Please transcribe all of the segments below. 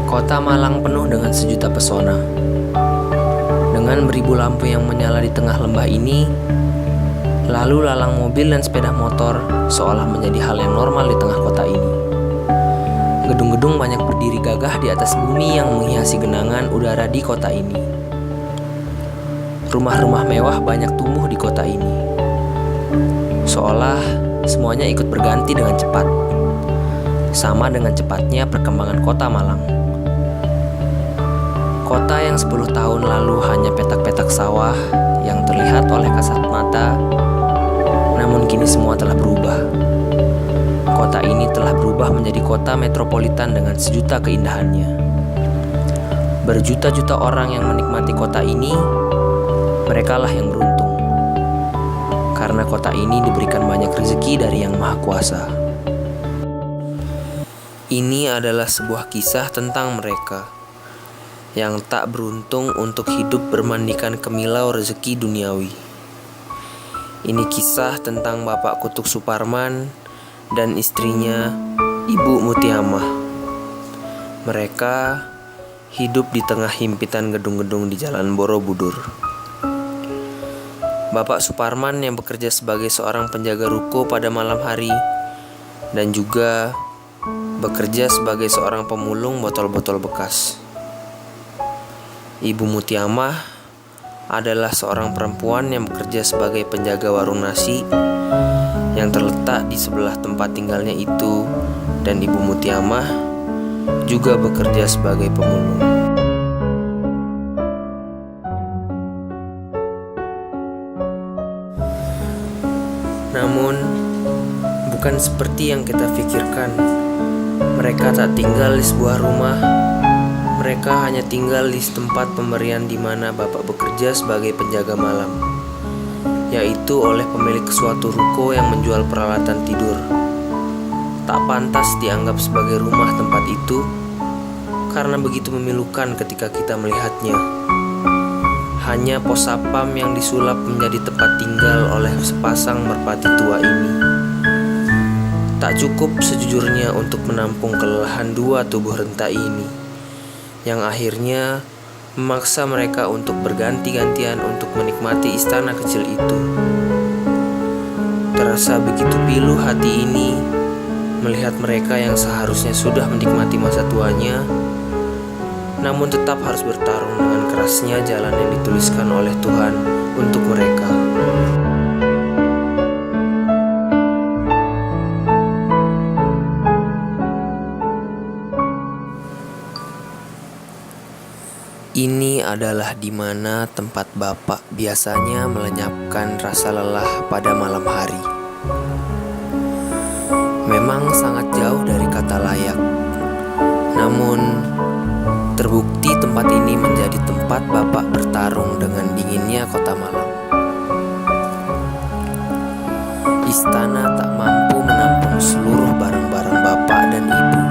Kota Malang penuh dengan sejuta pesona. Dengan beribu lampu yang menyala di tengah lembah ini, lalu lalang mobil dan sepeda motor seolah menjadi hal yang normal di tengah kota ini. Gedung-gedung banyak berdiri gagah di atas bumi yang menghiasi genangan udara di kota ini. Rumah-rumah mewah banyak tumbuh di kota ini. Seolah semuanya ikut berganti dengan cepat. Sama dengan cepatnya perkembangan kota Malang. Kota yang 10 tahun lalu hanya petak-petak sawah yang terlihat oleh kasat mata, namun kini semua telah berubah. Kota ini telah berubah menjadi kota metropolitan dengan sejuta keindahannya. Berjuta-juta orang yang menikmati kota ini, merekalah yang beruntung. Karena kota ini diberikan banyak rezeki dari Yang Maha Kuasa. Ini adalah sebuah kisah tentang mereka yang tak beruntung untuk hidup bermandikan kemilau rezeki duniawi. Ini kisah tentang Bapak Kutuk Suparman dan istrinya Ibu Mutiamah. Mereka hidup di tengah himpitan gedung-gedung di Jalan Borobudur. Bapak Suparman yang bekerja sebagai seorang penjaga ruko pada malam hari dan juga bekerja sebagai seorang pemulung botol-botol bekas. Ibu Mutiamah adalah seorang perempuan yang bekerja sebagai penjaga warung nasi yang terletak di sebelah tempat tinggalnya itu, dan Ibu Mutiamah juga bekerja sebagai pemulung. Namun, bukan seperti yang kita pikirkan. Mereka tak tinggal di sebuah rumah. Mereka hanya tinggal di tempat pemberian di mana Bapak bekerja sebagai penjaga malam, yaitu oleh pemilik suatu ruko yang menjual peralatan tidur. Tak pantas dianggap sebagai rumah tempat itu, karena begitu memilukan ketika kita melihatnya. Hanya pos sapam yang disulap menjadi tempat tinggal oleh sepasang merpati tua ini. Tak cukup sejujurnya untuk menampung kelelahan dua tubuh renta ini, yang akhirnya memaksa mereka untuk berganti-gantian untuk menikmati istana kecil itu. Terasa begitu pilu hati ini melihat mereka yang seharusnya sudah menikmati masa tuanya, namun tetap harus bertarung dengan kerasnya jalan yang dituliskan oleh Tuhan untuk mereka. Ini adalah di mana tempat Bapak biasanya melenyapkan rasa lelah pada malam hari. Memang sangat jauh dari kata layak, namun terbukti tempat ini menjadi tempat Bapak bertarung dengan dinginnya kota Malang. Istana tak mampu menampung seluruh barang-barang Bapak dan Ibu.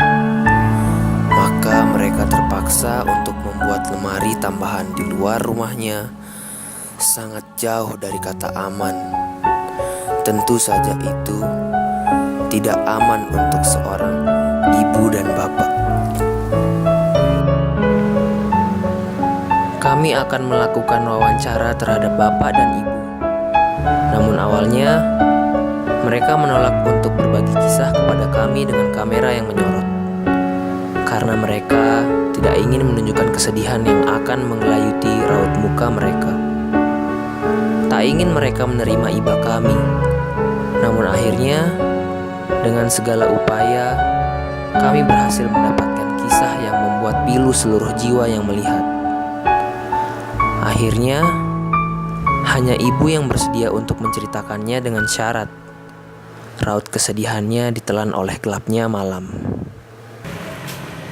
Maka mereka terpaksa untuk membuat lemari tambahan di luar rumahnya, sangat jauh dari kata aman. Tentu saja itu tidak aman untuk seorang ibu dan bapak. Kami akan melakukan wawancara terhadap bapak dan ibu. Namun awalnya mereka menolak untuk berbagi kisah kepada kami dengan kamera yang menyorot, karena mereka tidak ingin menunjukkan kesedihan yang akan menggelayuti raut muka mereka. Tak ingin mereka menerima iba kami. Namun akhirnya, dengan segala upaya, kami berhasil mendapatkan kisah yang membuat pilu seluruh jiwa yang melihat. Akhirnya, hanya ibu yang bersedia untuk menceritakannya dengan syarat raut kesedihannya ditelan oleh gelapnya malam.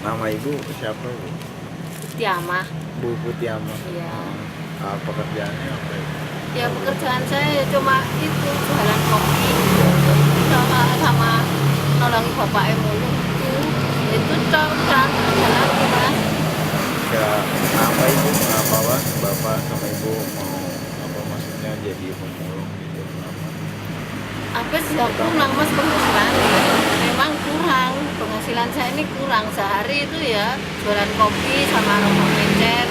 Nama ibu siapa, Bu? Mutiamah. Bu Mutiamah. Iya. Pekerjaannya apa ya? Ya pekerjaan saya ya cuma itu jualan kopi sama nolongi bapak mulu itu dan ada lagi mas. Ya apa ibu? Kenapa bapak sama ibu mau apa maksudnya jadi pemulung gitu? Kenapa? Aku sejak mas pengurus memang memang kurang, penghasilan saya ini kurang. Sehari itu ya jualan kopi sama rokok encer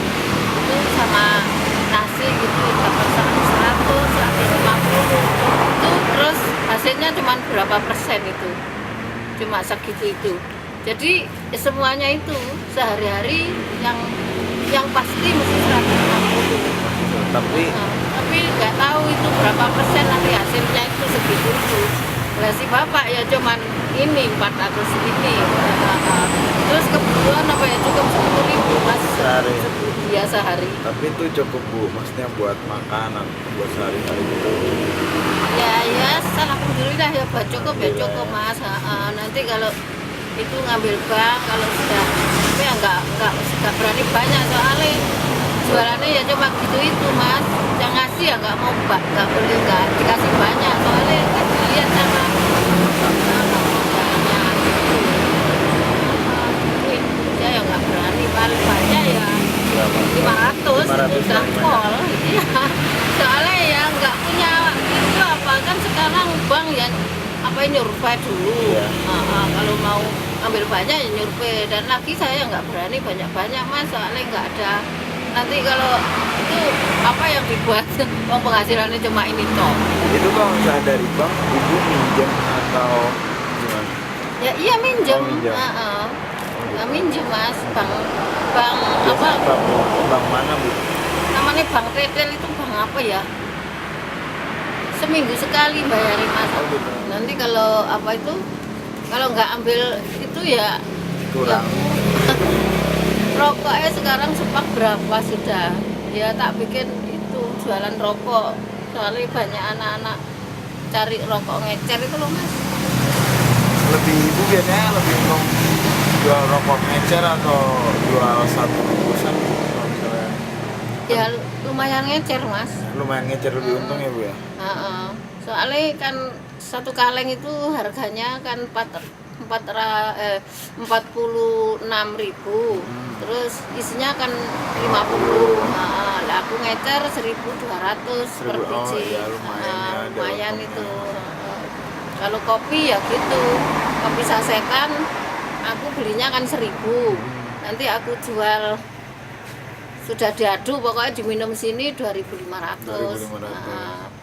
itu sama nasi gitu dapat 100, 150 itu, terus hasilnya cuma berapa persen itu, cuma segitu itu. Jadi semuanya itu sehari-hari yang pasti mesti 150. Tapi Tapi nggak tahu itu berapa persen nanti hasilnya itu segitu itu. Lah si bapak ya cuman ini 400 ini. Terus kebutuhan apa ya cukup 10.000 mas Sehari. Iya sehari. tapi itu cukup Bu, maksudnya buat makanan buat sehari-hari gitu. Ya alhamdulillah ya buat cukup ya cukup mas. Nanti kalau itu ngambil bank kalau sudah tapi ya nggak berani banyak soalnya jualannya ya cuma gitu itu mas. Yang ngasih ya nggak mau nggak boleh nggak dikasih banyak soalnya kan dilihat sama modalnya gitu. Jadi ya nggak berani paling banyak ya Berapa? 500 itu 500 udah paling pol. Iya soalnya ya nggak punya itu apa kan sekarang bank ya apa nyurvei dulu. Iya. Kalau mau ambil banyak ya nyurvei, dan lagi saya nggak berani banyak-banyak mas soalnya nggak ada nanti kalau itu apa yang dibuat uang penghasilannya cuma ini toh. Itu kalau misalnya dari bank Ibu minjem atau gimana? Ya iya minjem. Oh, minjem. Nah, minjem mas bank apa Biasanya bank mana Bu? namanya bank retail itu bank apa ya, seminggu sekali bayarin mas. Oh, gitu. Nanti kalau apa itu kalau nggak ambil itu ya Kurang. rokoknya sekarang sepak berapa sudah ya tak bikin itu jualan rokok soalnya banyak anak-anak cari rokok ngecer itu loh mas. Lebih Ibu biasanya lebih untung jual rokok ngecer atau jual satu bungkusan kalau misalnya Ya lumayan ngecer mas. lumayan ngecer lebih untung ya Bu ya? Soalnya kan satu kaleng itu harganya kan 46.000, terus isinya kan 50. Lah aku ngecer 1.200 per Oh, biji. ya, lumayan ya, ada Lumayan untungnya. itu. Kalau kopi ya gitu, kopi sasetan aku belinya kan 1.000. Nanti aku jual sudah diadu pokoknya diminum sini 2.500. 2.500.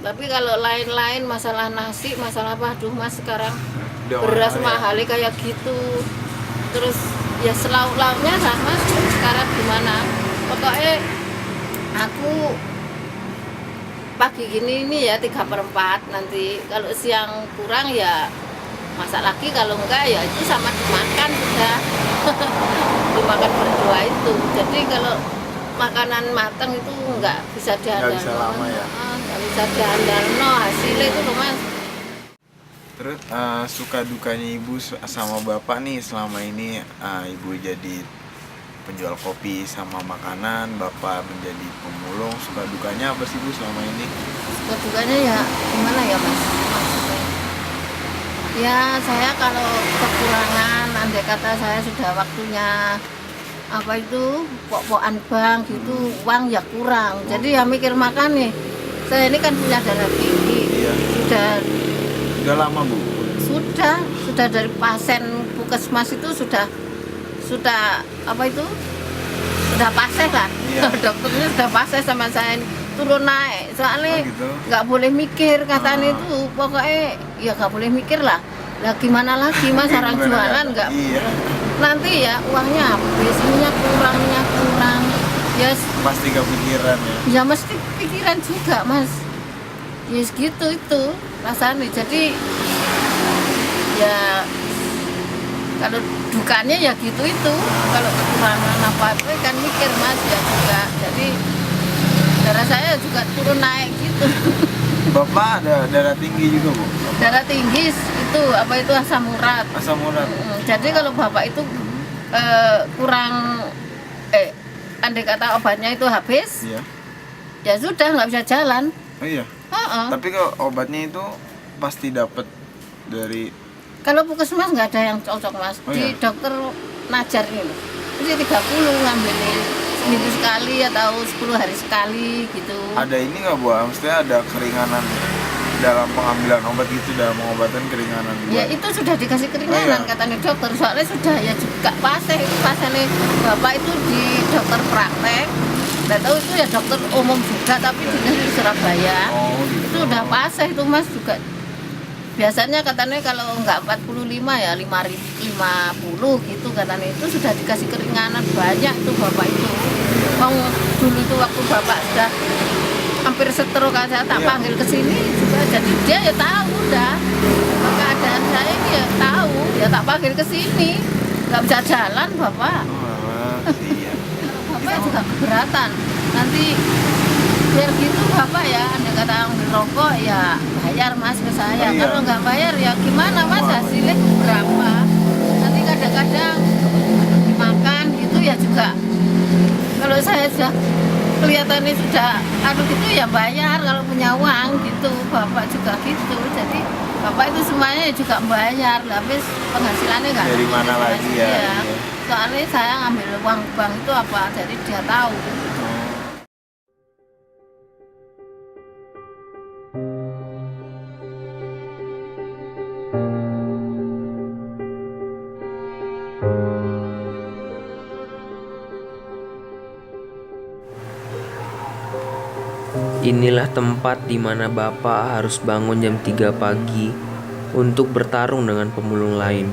Tapi kalau lain-lain masalah nasi, masalah apa, aduh mas sekarang Udah beras mahal ya? mahal kayak gitu. Terus ya selauk-lauknya lah mas, sekarang gimana? Pokoknya aku pagi gini ini ya 3/4 nanti. Kalau siang kurang ya masak lagi, kalau enggak ya itu sama dimakan sudah. Dimakan berdua itu. Jadi kalau makanan matang itu nggak bisa diandalkan. bisa lama ya? Nggak bisa diandalkan hasilnya itu loh mas. Terus suka dukanya Ibu sama Bapak nih selama ini, Ibu jadi penjual kopi sama makanan, Bapak menjadi pemulung, suka dukanya apa sih Bu selama ini? Suka dukanya ya gimana ya mas maksudnya? Ya saya kalau kekurangan, andai kata saya sudah waktunya apa itu pok-pokan bank gitu, uang ya kurang. Jadi ya mikir makan nih. Saya ini kan punya darah tinggi. Iya. Udah lama Bu? Sudah dari pasien puskesmas itu sudah apa itu? Sudah paseh lah. Iya. Dokternya sudah paseh sama saya ini. Turun naik. Soalnya Oh, gitu. nggak boleh mikir katanya itu, pokoknya ya nggak boleh mikir lah. Lah gimana lagi mas orang Gimana? jualan nggak Iya. nanti ya uangnya habis, minyak kurang ya Pasti kepikiran ya? ya mesti pikiran juga mas ya segitu itu rasanya. Jadi ya kalau dukanya ya gitu itu, kalau kekurangan apa-apa kan mikir mas ya juga. Jadi darah saya juga turun naik gitu. Bapak ada darah tinggi juga Bu? Darah tinggi itu apa itu asam urat. Asam urat? Jadi kalau bapak itu kurang andai kata obatnya itu habis, Iya. ya sudah nggak bisa jalan. Oh iya? Tapi kalau obatnya itu pasti dapat dari... Kalau puskesmas nggak ada yang cocok mas. Oh, Di iya? dokter Najar ini loh, jadi 30 ngambilin seminggu sekali atau 10 hari sekali gitu. Ada ini nggak Bu? Maksudnya ada keringanan dalam pengambilan obat gitu, dalam pengobatan keringanan? Ya itu sudah dikasih keringanan katanya dokter, soalnya sudah ya juga pasien itu, pasiennya bapak itu di dokter praktek, nggak tahu itu ya dokter umum juga tapi di Surabaya. Gitu. Itu udah pasien itu mas juga. Biasanya katanya kalau nggak 45 ya 50 gitu katanya, itu sudah dikasih keringanan banyak itu bapak itu. Dulu itu waktu bapak sudah hampir stroke kan, saya tak panggil ke sini juga, jadi dia ya tahu udah keadaan saya ini ya tahu, ya tak panggil ke sini, nggak bisa jalan bapak. Bapak juga keberatan nanti biar gitu bapak ya, anda kata ambil rokok ya bayar mas ke saya, kalau nggak bayar ya gimana mas, hasilnya berapa, nanti kadang-kadang dimakan gitu ya juga, kalau saya sudah kelihatannya sudah gitu ya bayar kalau punya uang gitu, bapak juga gitu, jadi bapak itu semuanya juga bayar, tapi penghasilannya nggak dari mana lagi ya. Soalnya saya ngambil uang bank itu apa, jadi dia tahu. Inilah tempat di mana Bapak harus bangun jam 3 pagi untuk bertarung dengan pemulung lain,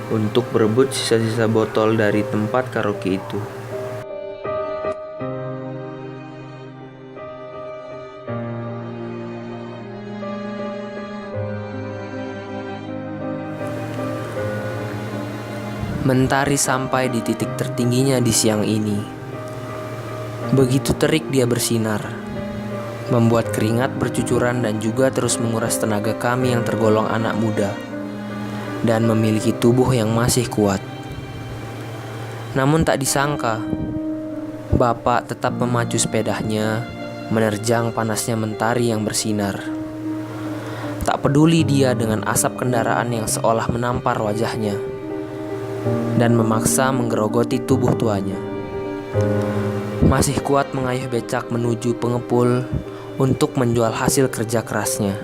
untuk berebut sisa-sisa botol dari tempat karaoke itu. Mentari sampai di titik tertingginya di siang ini. Begitu terik dia bersinar, membuat keringat bercucuran dan juga terus menguras tenaga kami yang tergolong anak muda dan memiliki tubuh yang masih kuat. Namun tak disangka, Bapak tetap memacu sepedanya menerjang panasnya mentari yang bersinar. Tak peduli dia dengan asap kendaraan yang seolah menampar wajahnya dan memaksa menggerogoti tubuh tuanya. Masih kuat mengayuh becak menuju pengepul untuk menjual hasil kerja kerasnya.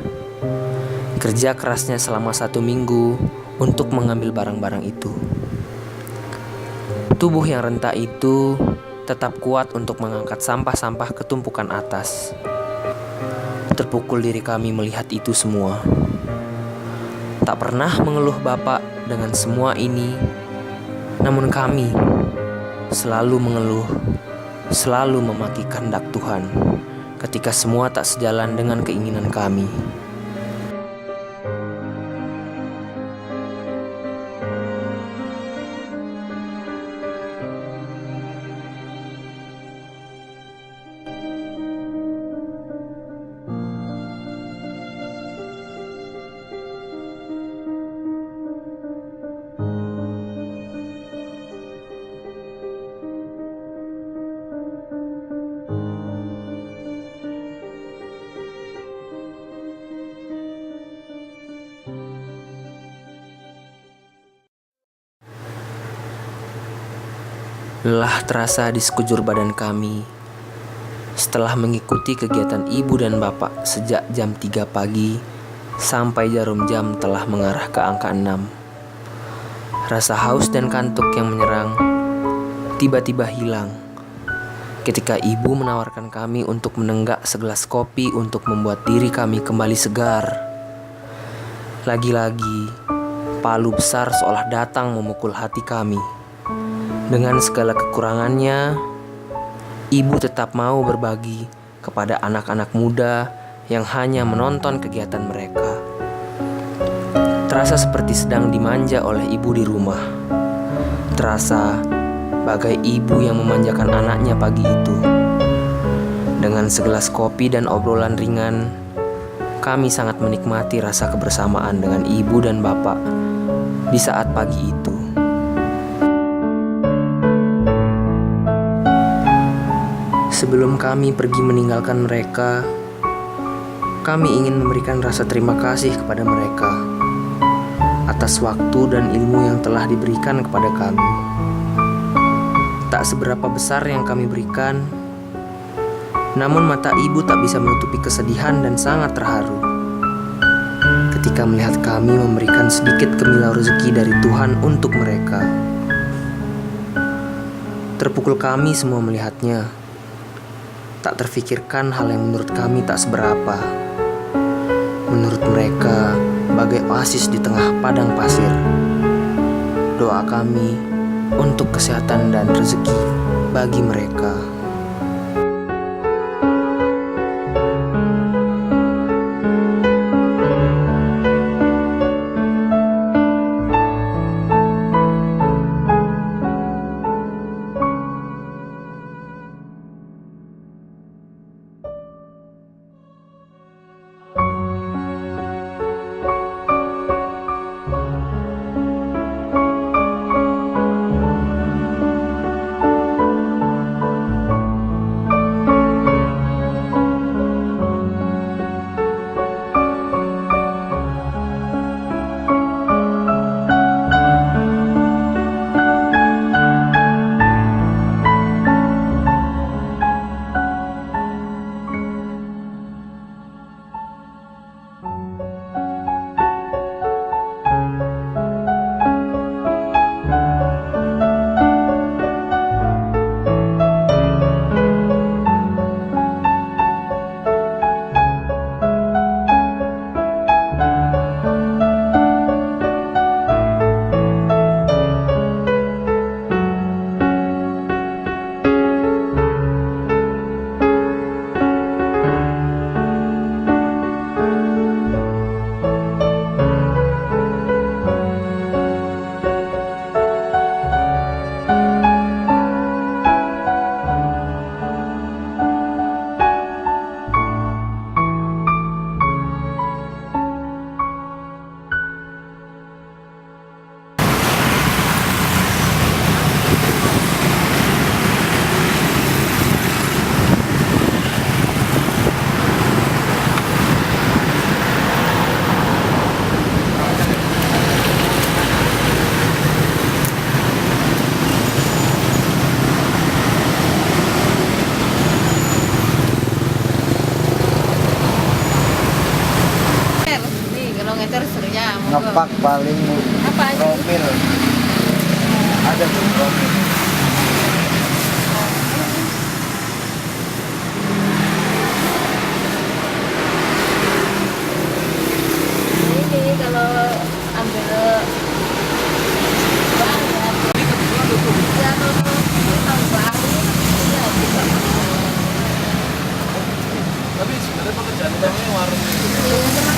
Kerja kerasnya selama 1 minggu untuk mengambil barang-barang itu. Tubuh yang rentak itu tetap kuat untuk mengangkat sampah-sampah ke tumpukan atas. Terpukul diri kami melihat itu semua. Tak pernah mengeluh Bapak dengan semua ini, namun kami selalu mengeluh, selalu memaki kehendak Tuhan ketika semua tak sejalan dengan keinginan kami. Lelah terasa di sekujur badan kami setelah mengikuti kegiatan ibu dan bapak sejak jam 3 pagi sampai jarum jam telah mengarah ke angka 6. Rasa haus dan kantuk yang menyerang tiba-tiba hilang ketika ibu menawarkan kami untuk menenggak segelas kopi untuk membuat diri kami kembali segar. Lagi-lagi, palu besar seolah datang memukul hati kami. Dengan segala kekurangannya, ibu tetap mau berbagi kepada anak-anak muda yang hanya menonton kegiatan mereka. Terasa seperti sedang dimanja oleh ibu di rumah. Terasa bagai ibu yang memanjakan anaknya pagi itu. Dengan segelas kopi dan obrolan ringan, kami sangat menikmati rasa kebersamaan dengan ibu dan bapak di saat pagi itu. Sebelum kami pergi meninggalkan mereka, kami ingin memberikan rasa terima kasih kepada mereka atas waktu dan ilmu yang telah diberikan kepada kami. Tak seberapa besar yang kami berikan, namun mata ibu tak bisa menutupi kesedihan dan sangat terharu ketika melihat kami memberikan sedikit kemilau rezeki dari Tuhan untuk mereka. Terpukul kami semua melihatnya. Tak terfikirkan hal yang menurut kami tak seberapa. Menurut mereka, bagai oasis di tengah padang pasir. Doa kami untuk kesehatan dan rezeki bagi mereka. Ngepak paling Apa aja? profil. Ada tuh profil. Ini kalau ambil banyak ya tahun baru ya bisa. Tapi sebenarnya pekerjaan utamanya warung itu. Iya,